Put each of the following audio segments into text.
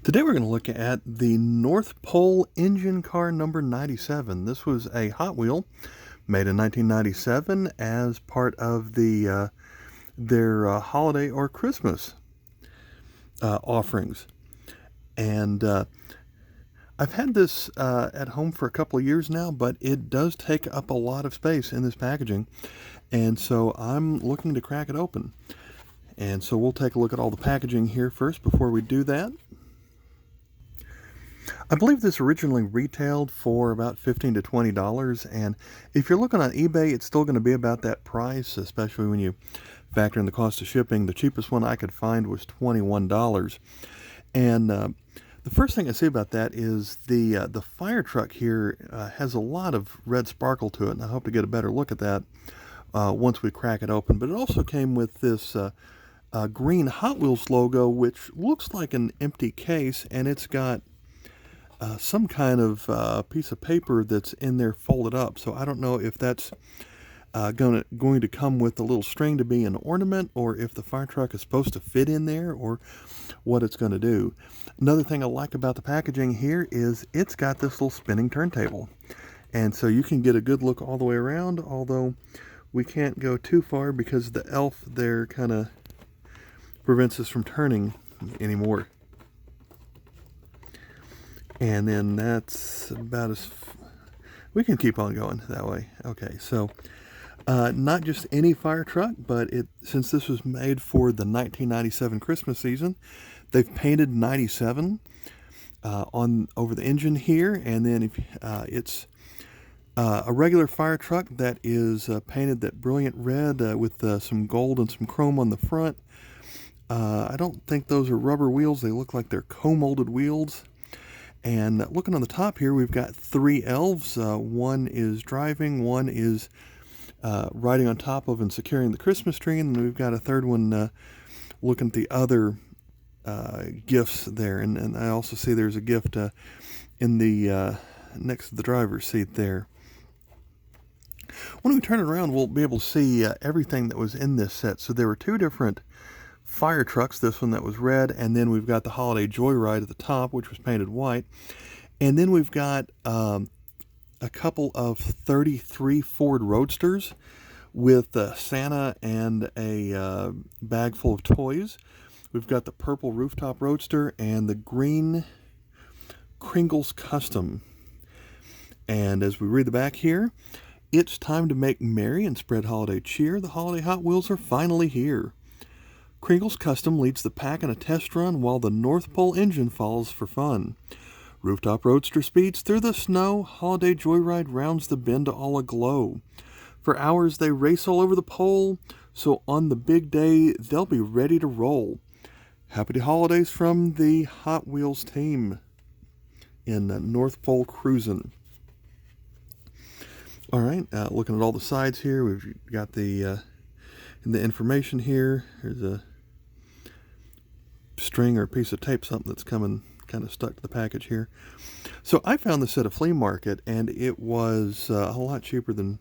Today we're going to look at the North Pole engine car number 97. This was a Hot Wheel made in 1997 as part of their holiday or Christmas offerings. And I've had this at home for a couple of years now, but it does take up a lot of space in this packaging. And so I'm looking to crack it open. And so we'll take a look at all the packaging here first before we do that. I believe this originally retailed for about $15 to $20, and if you're looking on eBay, it's still going to be about that price, especially when you factor in the cost of shipping. The cheapest one I could find was $21. And the first thing I see about that is the fire truck here has a lot of red sparkle to it, and I hope to get a better look at that once we crack it open. But it also came with this green Hot Wheels logo, which looks like an empty case, and it's got some kind of piece of paper that's in there folded up. So I don't know if that's going to come with a little string to be an ornament, or if the fire truck is supposed to fit in there, or what it's going to do. Another thing I like about the packaging here is it's got this little spinning turntable. And so you can get a good look all the way around, although we can't go too far because the elf there kind of prevents us from turning anymore. And then that's about we can keep on going that way. Okay, so not just any fire truck, but since this was made for the 1997 Christmas season, they've painted 97 over the engine here, and then it's a regular fire truck that is painted that brilliant red with some gold and some chrome on the front. I don't think those are rubber wheels. They look like they're co-molded wheels. And looking on the top here, we've got three elves. One is driving, one is riding on top of and securing the Christmas tree, and then we've got a third one looking at the other gifts there. And I also see there's a gift in the next to the driver's seat there. When we turn it around, we'll be able to see everything that was in this set. So there were two different fire trucks, this one that was red, and then we've got the Holiday Joyride at the top, which was painted white. And then we've got a couple of 33 Ford Roadsters with Santa and a bag full of toys. We've got the purple Rooftop Roadster and the green Kringles Custom. And as we read the back here, it's time to make merry and spread holiday cheer. The holiday Hot Wheels are finally here. Kringles Custom leads the pack in a test run while the North Pole engine follows for fun. Rooftop Roadster speeds through the snow. Holiday Joyride rounds the bend all aglow. For hours they race all over the pole, so on the big day they'll be ready to roll. Happy holidays from the Hot Wheels team in North Pole Cruisin'. All right, looking at all the sides here, we've got the information here. There's a string or a piece of tape, something that's coming kind of stuck to the package here. So I found this at a flea market, and it was a lot cheaper than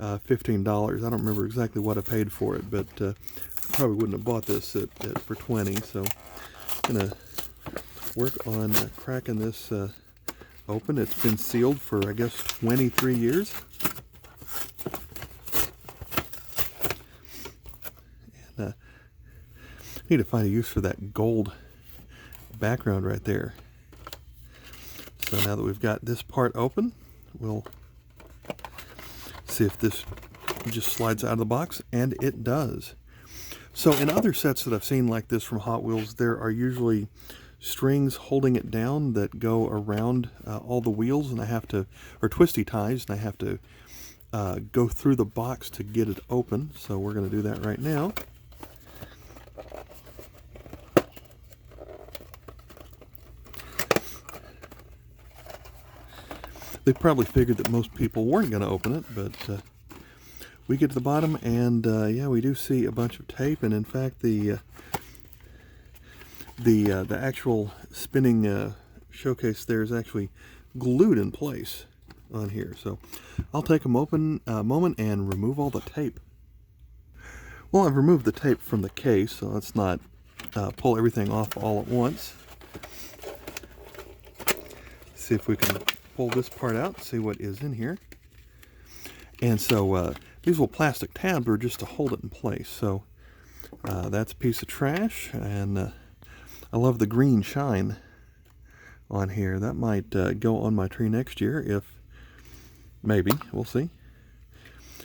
$15. I don't remember exactly what I paid for it, but I probably wouldn't have bought this for $20. So I'm gonna work on cracking this open. It's been sealed for, I guess, 23 years. Need to find a use for that gold background right there. So now that we've got this part open, we'll see if this just slides out of the box, and it does. So in other sets that I've seen like this from Hot Wheels, there are usually strings holding it down that go around all the wheels, and or twisty ties, and I have to go through the box to get it open. So we're going to do that right now. They probably figured that most people weren't going to open it, but we get to the bottom, and yeah, we do see a bunch of tape, and in fact, the actual spinning showcase there is actually glued in place on here. So I'll take a moment and remove all the tape. Well, I've removed the tape from the case, so let's not pull everything off all at once. see if we can pull this part out, see what is in here. And so these little plastic tabs are just to hold it in place. So that's a piece of trash, and I love the green shine on here. That might go on my tree next year, if maybe, we'll see.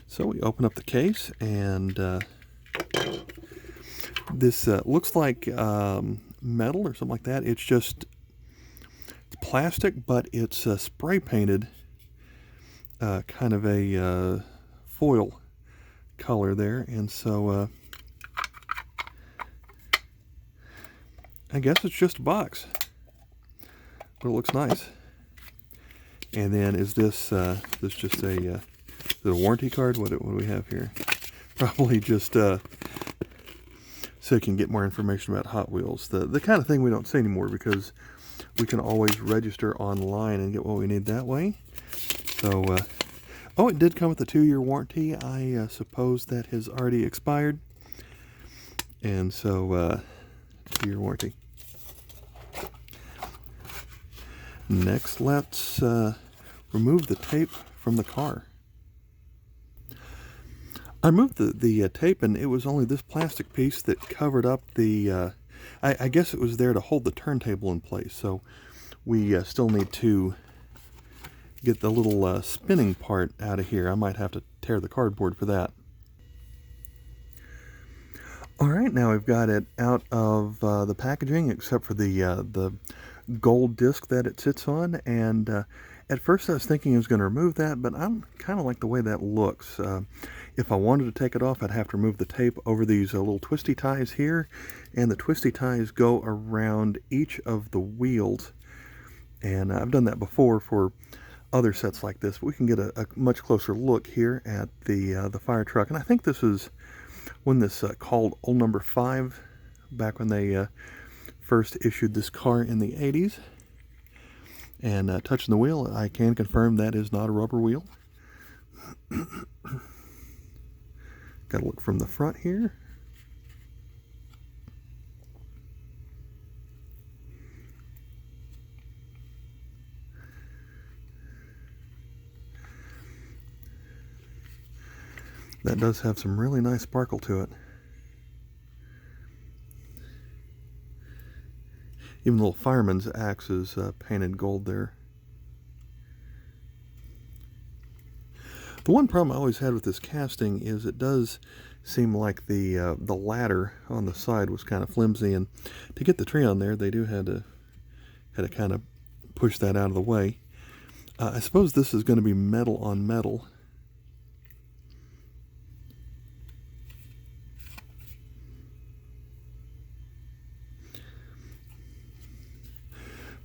So we open up the case, and this looks like metal or something like that. It's just plastic, but it's spray painted kind of a foil color there, and so I guess it's just a box, but it looks nice. And then is this just a warranty card? What do we have here? Probably just so you can get more information about Hot Wheels, the kind of thing we don't see anymore, because we can always register online and get what we need that way. So oh, it did come with a 2-year warranty. I suppose that has already expired, and so 2-year warranty. Next, let's remove the tape from the car. I moved the tape, and it was only this plastic piece that covered up the, I guess it was there to hold the turntable in place. So we still need to get the little spinning part out of here. I might have to tear the cardboard for that. All right, now we've got it out of the packaging, except for the gold disc that it sits on. And at first I was thinking I was going to remove that, but I kind of like the way that looks. If I wanted to take it off, I'd have to remove the tape over these little twisty ties here, and the twisty ties go around each of the wheels. And I've done that before for other sets like this. We can get a much closer look here at the fire truck, and I think this is when this called Old Number 5, back when they first issued this car in the 80s. And touching the wheel, I can confirm that is not a rubber wheel. Got to look from the front here. That does have some really nice sparkle to it. Even the little fireman's axe is painted gold there. The one problem I always had with this casting is it does seem like the ladder on the side was kind of flimsy, and to get the tree on there, they do had to kind of push that out of the way. I suppose this is going to be metal on metal.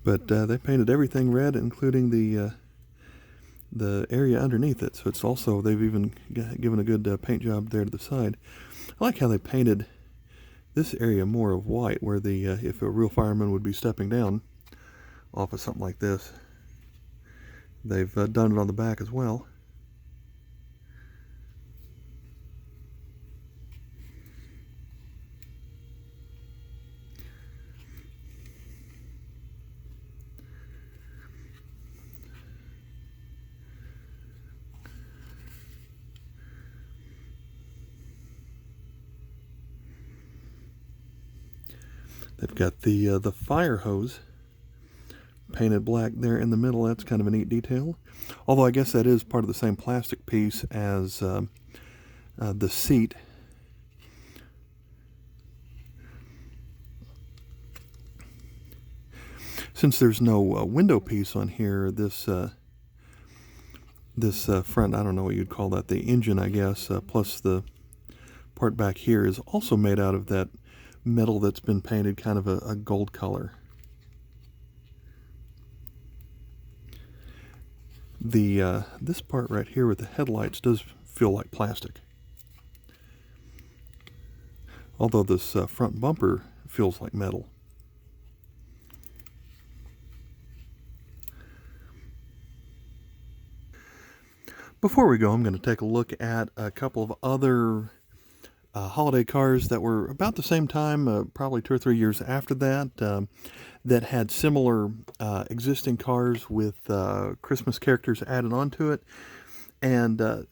But they painted everything red, including the area underneath it. So it's also, they've even given a good paint job there to the side. I like how they painted this area more of white, where the if a real fireman would be stepping down off of something like this. They've done it on the back as well. They've got the fire hose painted black there in the middle. That's kind of a neat detail. Although I guess that is part of the same plastic piece as the seat. Since there's no window piece on here, this front, I don't know what you'd call that, the engine, I guess, plus the part back here is also made out of that metal that's been painted kind of a gold color. This part right here with the headlights does feel like plastic, although this front bumper feels like metal. Before we go, I'm going to take a look at a couple of other holiday cars that were about the same time, probably 2 or 3 years after that, that had similar existing cars with Christmas characters added onto it. And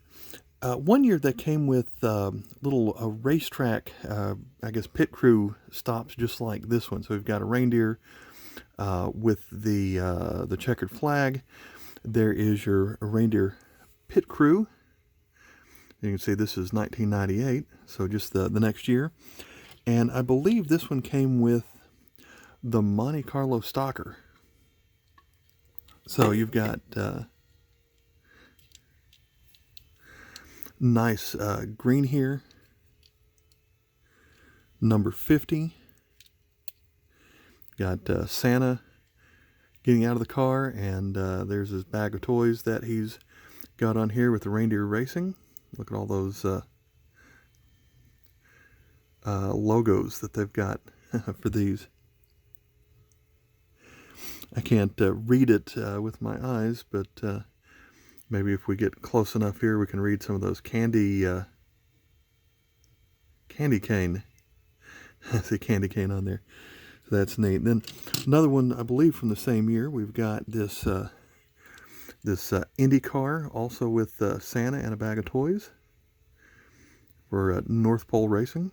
one year they came with little racetrack, I guess, pit crew stops just like this one. So we've got a reindeer with the checkered flag. There is your reindeer pit crew. You can see this is 1998, so just the next year. And I believe this one came with the Monte Carlo Stalker. So you've got nice green here, number 50. Got Santa getting out of the car, and there's his bag of toys that he's got on here with the reindeer racing. Look at all those logos that they've got for these. I can't read it with my eyes, but maybe if we get close enough here, we can read some of those candy cane. I see candy cane on there. So that's neat. Then another one, I believe, from the same year. We've got this Indy car, also with Santa and a bag of toys for North Pole Racing.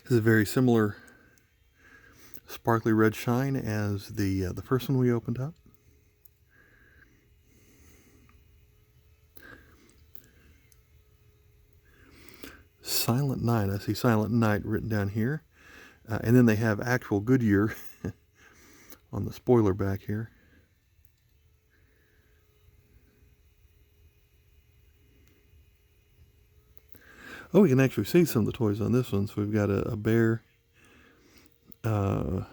This is a very similar sparkly red shine as the first one we opened up. Silent Night. I see Silent Night written down here. And then they have actual Goodyear on the spoiler back here. Oh, we can actually see some of the toys on this one. So we've got a bear, an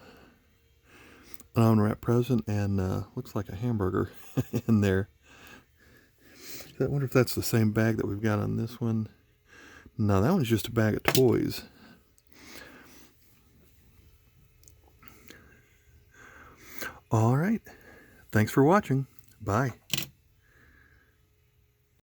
unwrapped present, and looks like a hamburger in there. I wonder if that's the same bag that we've got on this one. No, that one's just a bag of toys. All right. Thanks for watching. Bye.